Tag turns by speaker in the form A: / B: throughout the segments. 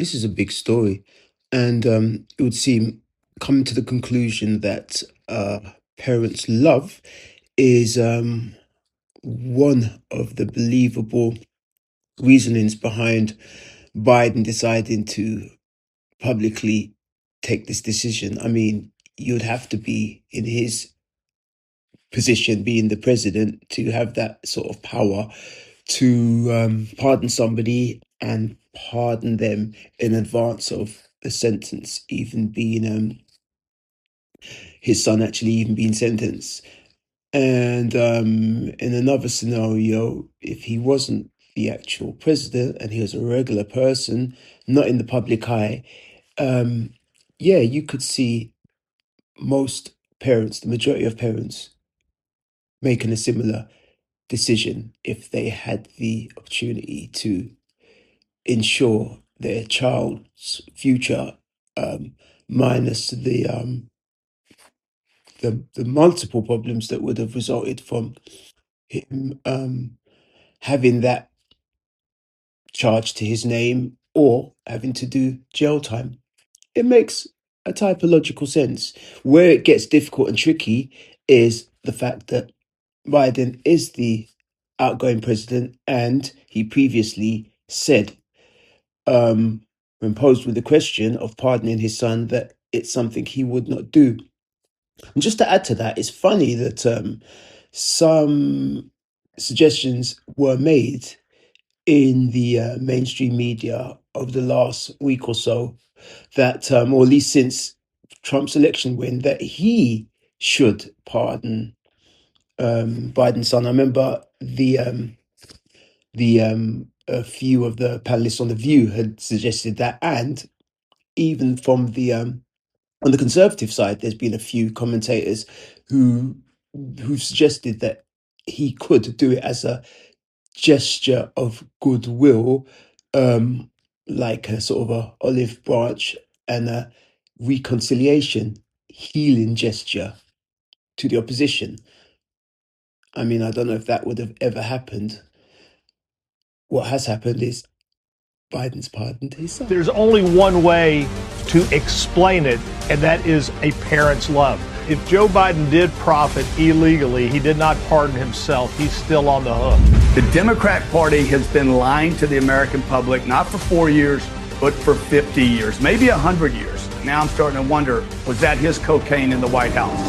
A: this is a big story, and it would seem coming to the conclusion that parents' love is one of the believable reasonings behind Biden deciding to publicly take this decision. I mean, you'd have to be in his position, being the president, to have that sort of power to pardon somebody and pardon them in advance of the sentence even being his son actually even being sentenced. And in another scenario, if he wasn't the actual president and he was a regular person, not in the public eye, yeah, you could see most parents, the majority of parents, making a similar decision if they had the opportunity to ensure their child's future, minus the multiple problems that would have resulted from him having that charge to his name or having to do jail time. It makes a typological sense. Where it gets difficult and tricky is the fact that Biden is the outgoing president, and he previously said, when posed with the question of pardoning his son, that it's something he would not do. And just to add to that, it's funny that some suggestions were made in the mainstream media over the last week or so that, or at least since Trump's election win, that he should pardon Biden's son. I remember a few of the panelists on The View had suggested that, and even from the on the conservative side, there's been a few commentators who who've suggested that he could do it as a gesture of goodwill, like a sort of a olive branch and a reconciliation, healing gesture to the opposition. I mean, I don't know if that would have ever happened. What has happened is Biden's pardoned his son.
B: There's only one way to explain it, and that is a parent's love. If Joe Biden did profit illegally, he did not pardon himself. He's still on the hook.
C: The Democrat Party has been lying to the American public, not for 4 years, but for 50 years, maybe 100 years. Now I'm starting to wonder, was that his cocaine in the White House?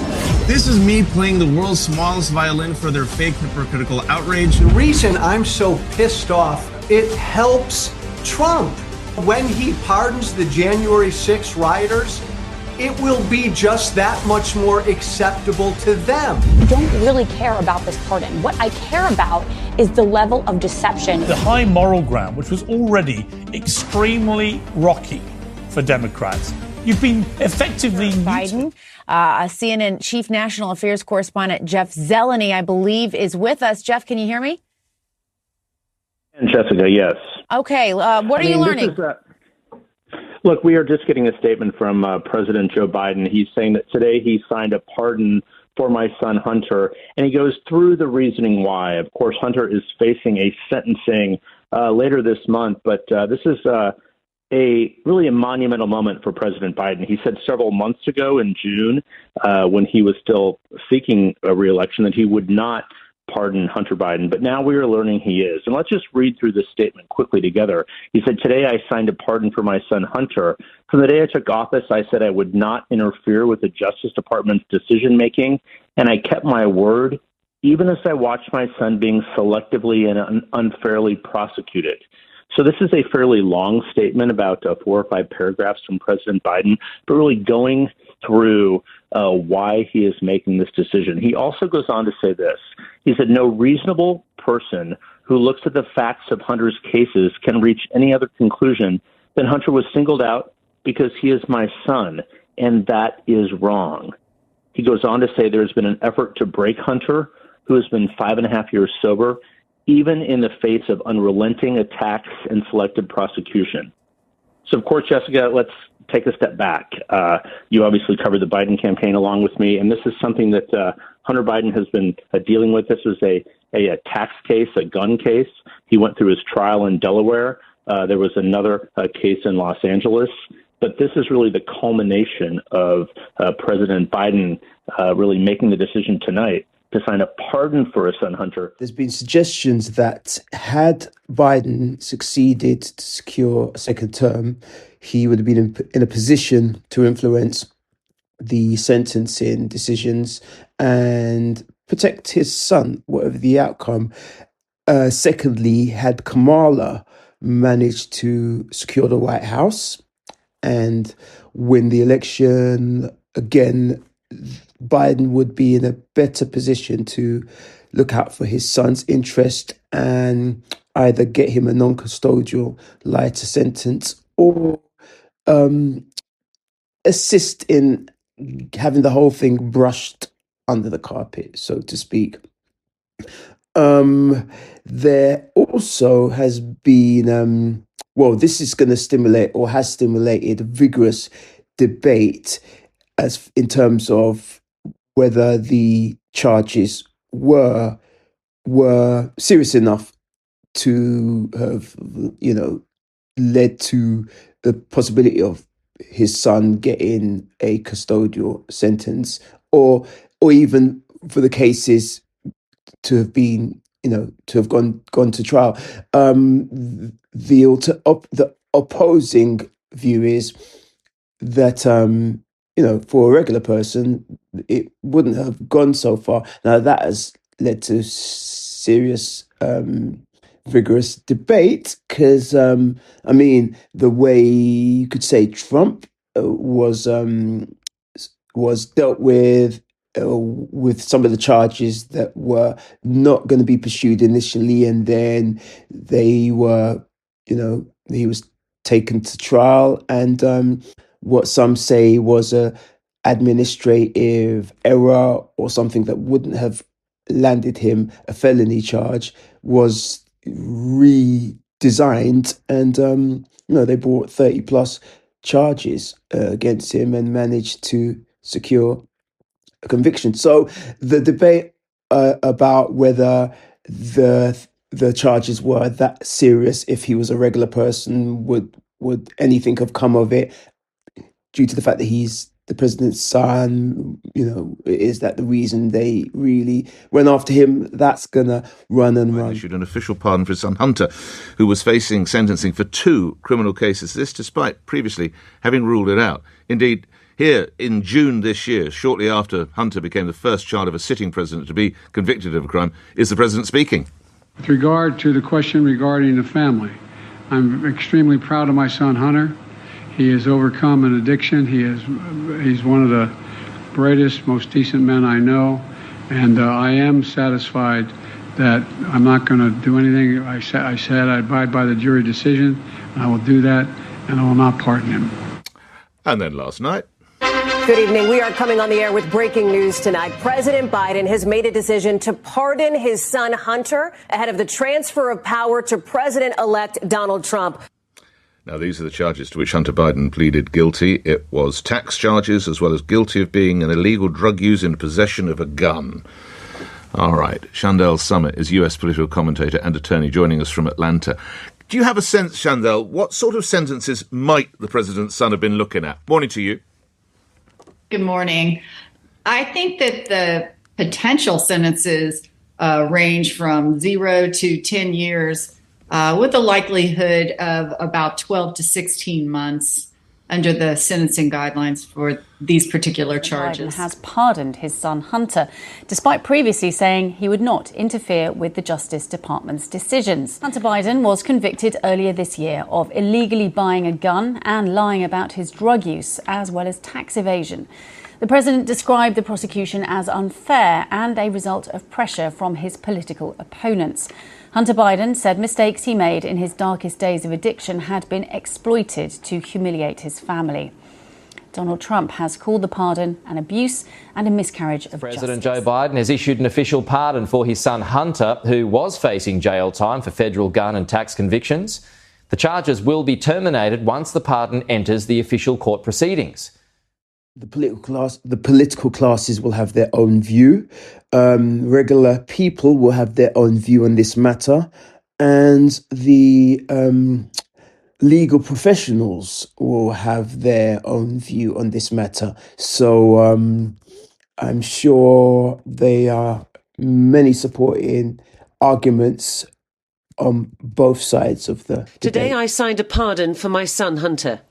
D: This is me playing the world's smallest violin for their fake hypocritical outrage.
E: The reason I'm so pissed off, it helps Trump. When he pardons the January 6 rioters, it will be just that much more acceptable to them.
F: I don't really care about this pardon. What I care about is the level of deception.
G: The high moral ground, which was already extremely rocky for Democrats. You've been effectively
H: Biden. CNN Chief National Affairs Correspondent Jeff Zeleny, I believe, is with us. Jeff, can you hear me?
I: And Jessica, yes.
H: Okay, what are you learning?
I: Look, we are just getting a statement from President Joe Biden. He's saying that today he signed a pardon for my son Hunter, and he goes through the reasoning why. Of course, Hunter is facing a sentencing later this month, but this is really a monumental moment for President Biden. He said several months ago in June, when he was still seeking a reelection, that he would not pardon Hunter Biden, but now we are learning he is. And let's just read through this statement quickly together. He said, "Today I signed a pardon for my son Hunter. From the day I took office, I said I would not interfere with the Justice Department's decision-making, and I kept my word, even as I watched my son being selectively and unfairly prosecuted." So this is a fairly long statement, about 4 or 5 paragraphs from President Biden, but really going through why he is making this decision. He also goes on to say this. He said, "No reasonable person who looks at the facts of Hunter's cases can reach any other conclusion than Hunter was singled out because he is my son, and that is wrong." He goes on to say there's been an effort to break Hunter, who has been 5.5 years sober, even in the face of unrelenting attacks and selective prosecution. So, of course, Jessica, let's take a step back. You obviously covered the Biden campaign along with me, and this is something that Hunter Biden has been dealing with. This was a tax case, a gun case. He went through his trial in Delaware. There was another case in Los Angeles. But this is really the culmination of President Biden really making the decision tonight to sign a pardon for his son Hunter.
A: There's been suggestions that had Biden succeeded to secure a second term, he would have been in a position to influence the sentencing decisions and protect his son, whatever the outcome. Secondly, had Kamala managed to secure the White House and win the election again, Biden would be in a better position to look out for his son's interest and either get him a non-custodial lighter sentence or assist in having the whole thing brushed under the carpet, so to speak. There also has been, this is going to stimulate or has stimulated vigorous debate as in terms of whether the charges were serious enough to have, led to the possibility of his son getting a custodial sentence, or even for the cases to have been, to have gone to trial. The opposing view is that for a regular person, it wouldn't have gone so far. Now that has led to serious, vigorous debate because, the way you could say Trump was dealt with some of the charges that were not going to be pursued initially, and then they were, he was taken to trial, and what some say was a administrative error or something that wouldn't have landed him a felony charge was redesigned, and they brought 30 plus charges against him and managed to secure a conviction. So the debate about whether the charges were that serious, if he was a regular person, would anything have come of it, due to the fact that he's the president's son? Is that the reason they really went after him? That's gonna run and run.
J: Issued an official pardon for his son Hunter, who was facing sentencing for 2 criminal cases. This despite previously having ruled it out. Indeed, here in June this year, shortly after Hunter became the first child of a sitting president to be convicted of a crime, is the president speaking.
K: With regard to the question regarding the family, I'm extremely proud of my son Hunter. He has overcome an addiction. He's one of the brightest, most decent men I know, and I am satisfied that I'm not going to do anything. I said I abide by the jury decision, and I will do that, and I will not pardon him.
J: And then last night.
L: Good evening. We are coming on the air with breaking news tonight. President Biden has made a decision to pardon his son Hunter ahead of the transfer of power to President-elect Donald Trump.
J: Now, these are the charges to which Hunter Biden pleaded guilty. It was tax charges as well as guilty of being an illegal drug user in possession of a gun. All right. Chandel Summit is US political commentator and attorney, joining us from Atlanta. Do you have a sense, Chandel, what sort of sentences might the president's son have been looking at? Morning to you.
M: Good morning. I think that the potential sentences range from 0 to 10 years, with a likelihood of about 12 to 16 months under the sentencing guidelines for these particular charges.
H: Biden has pardoned his son Hunter, despite previously saying he would not interfere with the Justice Department's decisions. Hunter Biden was convicted earlier this year of illegally buying a gun and lying about his drug use, as well as tax evasion. The president described the prosecution as unfair and a result of pressure from his political opponents. Hunter Biden said mistakes he made in his darkest days of addiction had been exploited to humiliate his family. Donald Trump has called the pardon an abuse and a miscarriage of
N: President
H: justice.
N: Joe Biden has issued an official pardon for his son Hunter, who was facing jail time for federal gun and tax convictions. The charges will be terminated once the pardon enters the official court proceedings.
A: The political classes will have their own view. Regular people will have their own view on this matter, and the legal professionals will have their own view on this matter. So I'm sure there are many supporting arguments on both sides of the debate.
O: Today I signed a pardon for my son Hunter.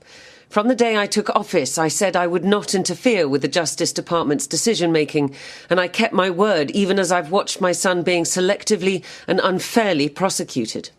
O: From the day I took office, I said I would not interfere with the Justice Department's decision-making, and I kept my word even as I've watched my son being selectively and unfairly prosecuted.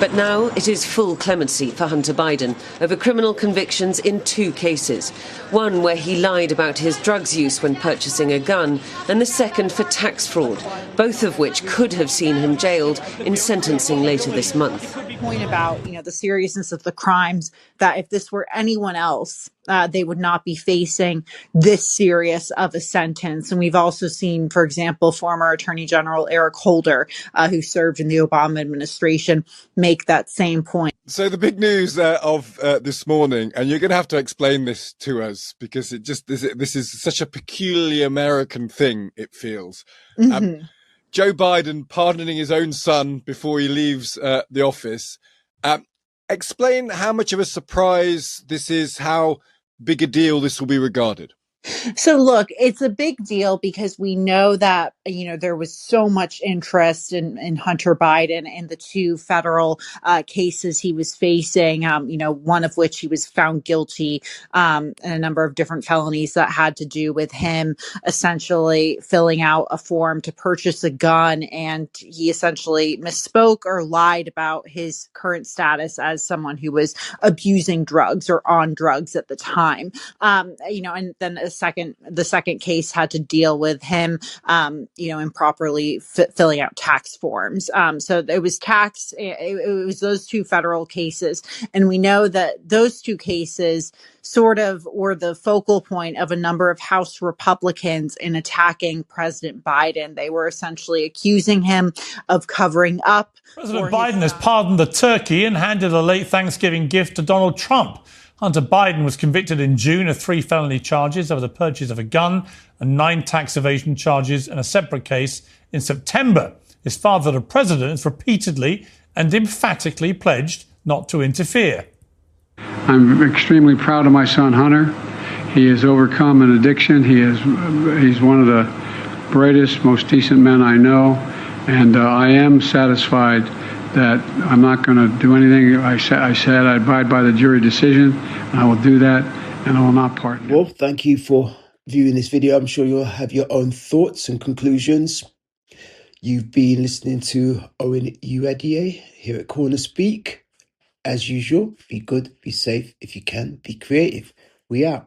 O: But now it is full clemency for Hunter Biden over criminal convictions in 2 cases. One where he lied about his drugs use when purchasing a gun, and the second for tax fraud, both of which could have seen him jailed in sentencing later this month.
P: Point about, the seriousness of the crimes, that if this were anyone else, they would not be facing this serious of a sentence. And we've also seen, for example, former Attorney General Eric Holder, who served in the Obama administration, make that same point.
Q: So the big news of this morning, and you're going to have to explain this to us because this is such a peculiarly American thing, it feels.
P: Mm-hmm.
Q: Joe Biden pardoning his own son before he leaves the office. Explain how much of a surprise this is, how big a deal this will be regarded.
P: So look, it's a big deal because we know that, there was so much interest in Hunter Biden and the 2 federal cases he was facing, one of which he was found guilty in a number of different felonies that had to do with him essentially filling out a form to purchase a gun. And he essentially misspoke or lied about his current status as someone who was abusing drugs or on drugs at the time. And then the second case had to deal with him, improperly filling out tax forms. So it was it was those 2 federal cases. And we know that those 2 cases sort of were the focal point of a number of House Republicans in attacking President Biden. They were essentially accusing him of covering up.
G: President Biden has pardoned the turkey and handed a late Thanksgiving gift to Donald Trump. Hunter Biden was convicted in June of 3 felony charges over the purchase of a gun and 9 tax evasion charges in a separate case in September. His father, the president, has repeatedly and emphatically pledged not to interfere.
K: I'm extremely proud of my son, Hunter. He has overcome an addiction. He's one of the brightest, most decent men I know. And I am satisfied that I'm not going to do anything. I said I'd abide by the jury decision, and I will do that, and I will not pardon.
A: Well, thank you for viewing this video. I'm sure you'll have your own thoughts and conclusions. You've been listening to Owen Uadier here at CornerSpeak. As usual, be good, be safe. If you can, be creative. We out.